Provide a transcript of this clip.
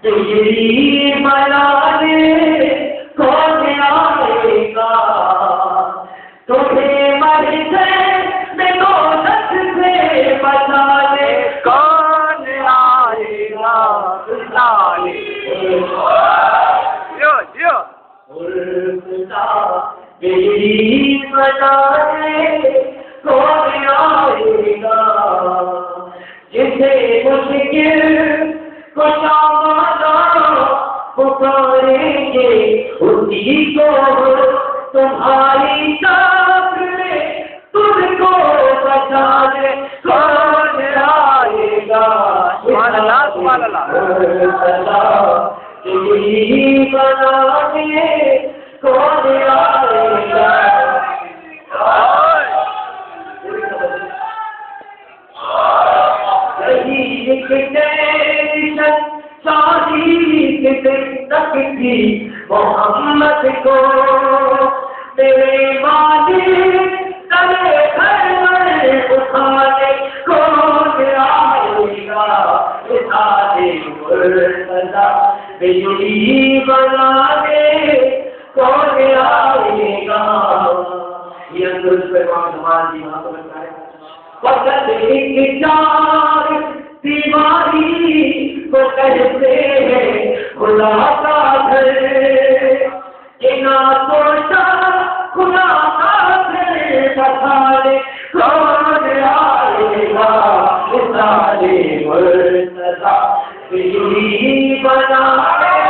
تجری بنانے کون آئے گا تمہیں مرتے میں دولت سے بچانے کون آئے گا تجری بنانے کون آئے گا جسے مشکل کشا پکاریں گے اسی کو تمہاری طاقت میں تجھ کو بچانے کون آئے گا تجری بنانے کون آئے گا تکتی محمد کو تیرے والد تلے گھر میں اٹھانے کون آئے گا اٹھانے مرتضی بجلی بنانے کون آئے گا یہ اندر پہ امام جی وہاں پر بتائے وقت ایک چار بیماری کو کہتے ہیں خدا کا گھر کہ نہ سوچا خدا کا گھر بتانے کون آئے گا اٹھانے مرتضی بجلی بنانے